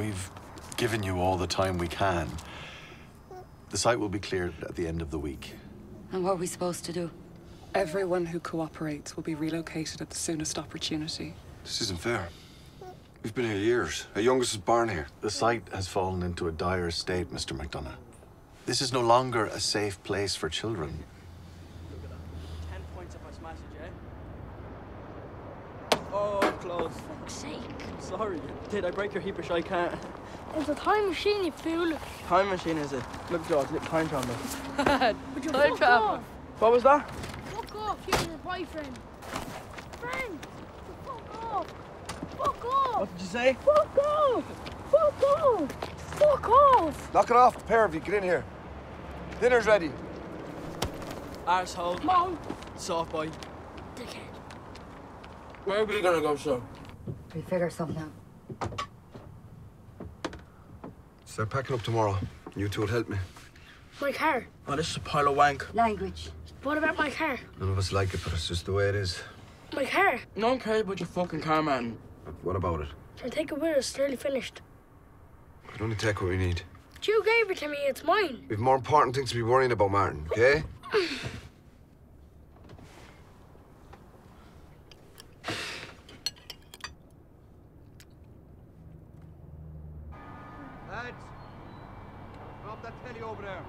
We've given you all the time we can. The site will be cleared at the end of the week. And what are we supposed to do? Everyone who cooperates will be relocated at the soonest opportunity. This isn't fair. We've been here years. Our youngest was born here. The site has fallen into a dire state, Mr. McDonough. This is no longer a safe place for children. Look at that. 10 points if I smash it, yeah? Oh, close. Fuck's sake. Sorry. Did I break your heap of shite? Can't. It's a time machine, you fool. Time machine, is it? Look, George, little time traveler. Would you fuck off? What was that? Fuck off, you and your boyfriend. Friend, fuck off. Fuck off. What did you say? Fuck off. Fuck off. Fuck off. Knock it off, the pair of you. Get in here. Dinner's ready. Arsehole. Mom. Soft boy. Dickhead. Where are we gonna go, son? We'll figure something out. Start packing up tomorrow. You two will help me. My car. Oh, this is a pile of wank. Language. What about my car? None of us like it, but it's just the way it is. My car. No one cares about your fucking car, man. What about it? I'll take it with us. It's nearly finished. We can only take what we need. You gave it to me. It's mine. We've more important things to be worrying about, Martin, okay? Lads, drop that telly over there.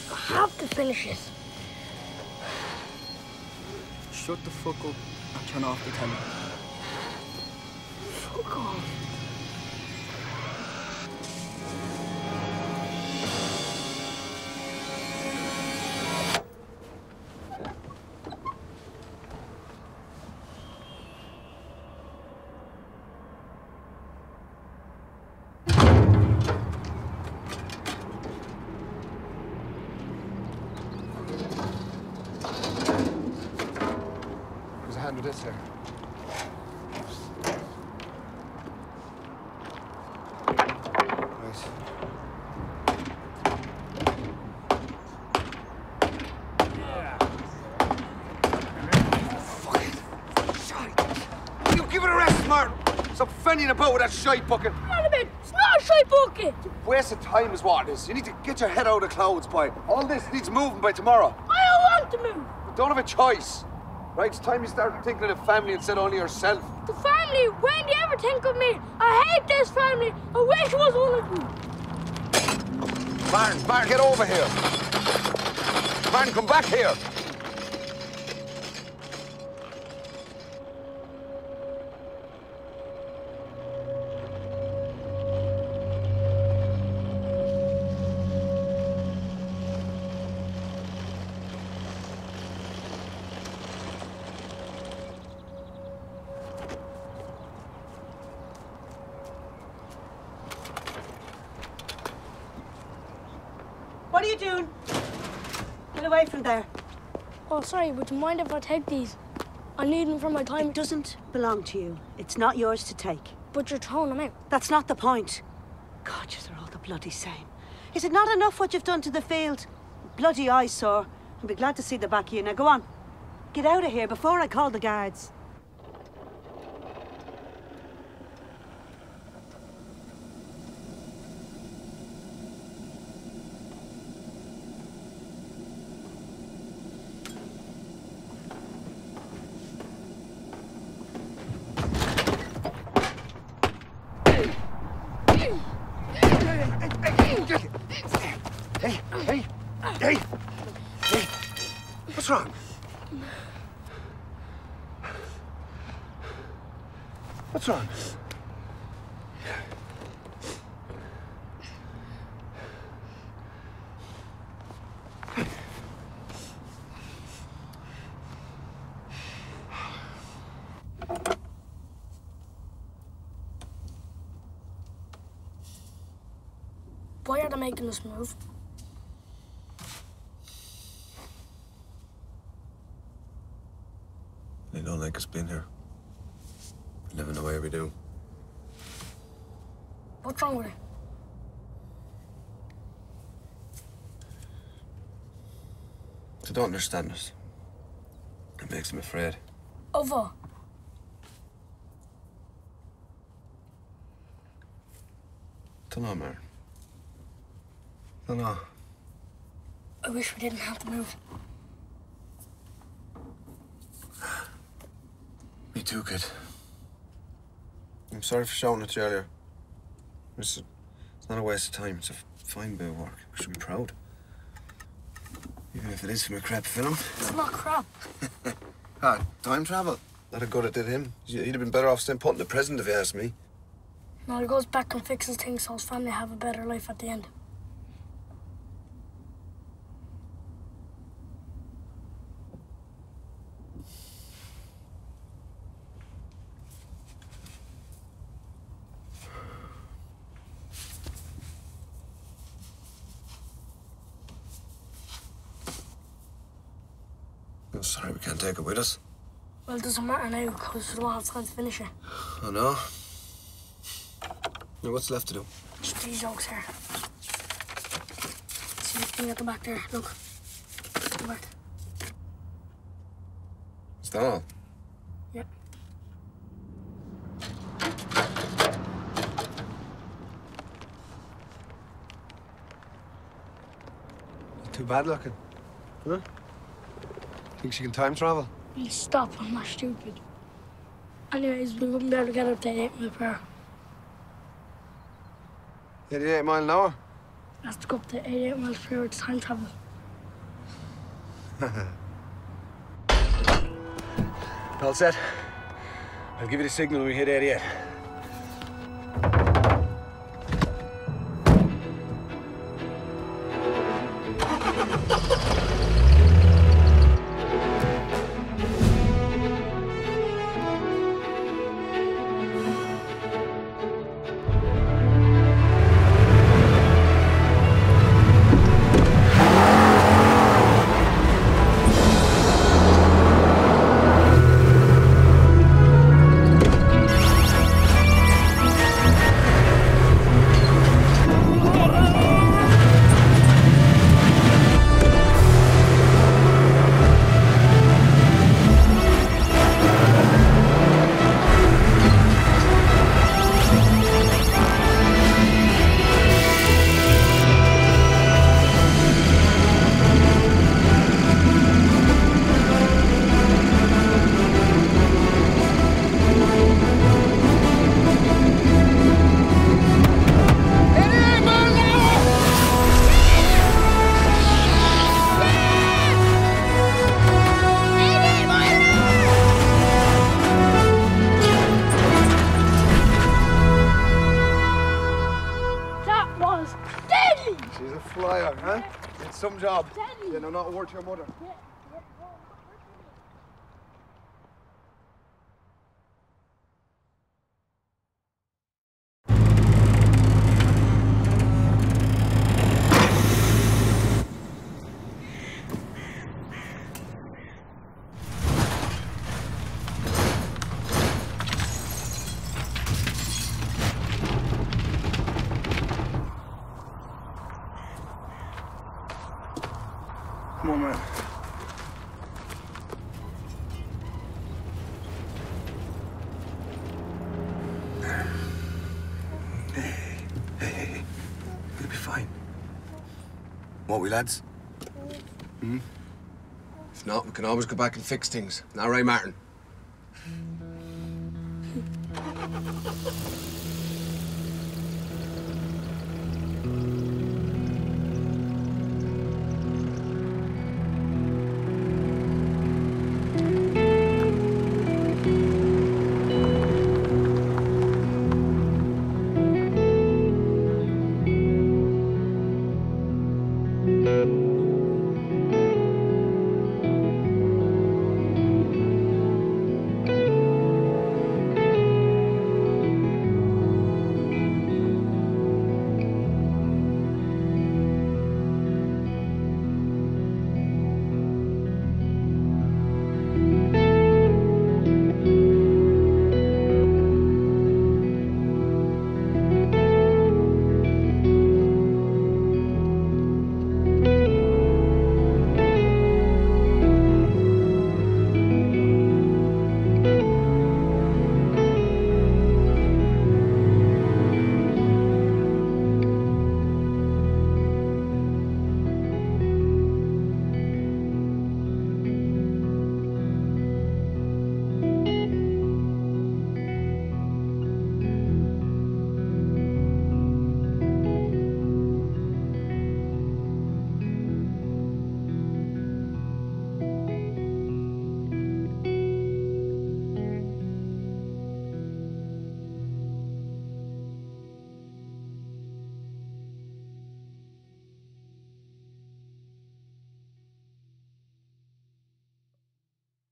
I have to finish it. Shut the fuck up and turn off the telly. Fuck off. There's a hand with this here. Nice. Fucking shite. You give it a rest, Martin. Stop fending about with that shite bucket. What a minute. It's not a shite bucket. Waste of time is what it is. You need to get your head out of the clouds, boy. All this needs moving by tomorrow. I don't want to move. You don't have a choice. Right, it's time you start thinking of the family instead of only yourself. The family? When do you ever think of me? I hate this family. I wish it was one of them. Martin, get over here. Martin, come back here. What are you doing? Get away from there. Oh, sorry. Would you mind if I take these? I need them for my time. It doesn't belong to you. It's not yours to take. But you're throwing them out. That's not the point. God, you're all the bloody same. Is it not enough what you've done to the field? Bloody eyesore. I'll be glad to see the back of you. Now go on. Get out of here before I call the guards. Hey! What's wrong? What's wrong? Why are they making this move? They don't like us being here. Living the way we do. What's wrong with it? They don't understand us. It makes them afraid. Of what? Dunno, Martin. Dunno. I wish we didn't have to move. Me too, kid. I'm sorry for shouting at you earlier. It's not a waste of time. It's a fine bit of work. We should be proud. Even if it is from a crap film. It's not crap. Ah, time travel. Not a good it did him. He'd have been better off staying put in the present if you ask me. No, he goes back and fixes things so his family have a better life at the end. I'm sorry we can't take it with us. Well, it doesn't matter now because we don't have time to finish it. I know. Now, what's left to do? Just these jokes here. See the thing at the back there, look. Go back. Is that all? Yeah. Too bad looking. Huh? Think she can time travel? Please stop, I'm not stupid. Anyways, we wouldn't be able to get up to 8 mile per hour. 88 mile an hour? That's to go up to 88 miles per hour to time travel. All set. I'll give you the signal when we hit 88. She's a flyer, huh? It's some job. Daddy. You know, not a word to your mother. Come on, man. Hey. We'll be fine. Won't we, lads? Hmm? If not, we can always go back and fix things. Not right, Martin?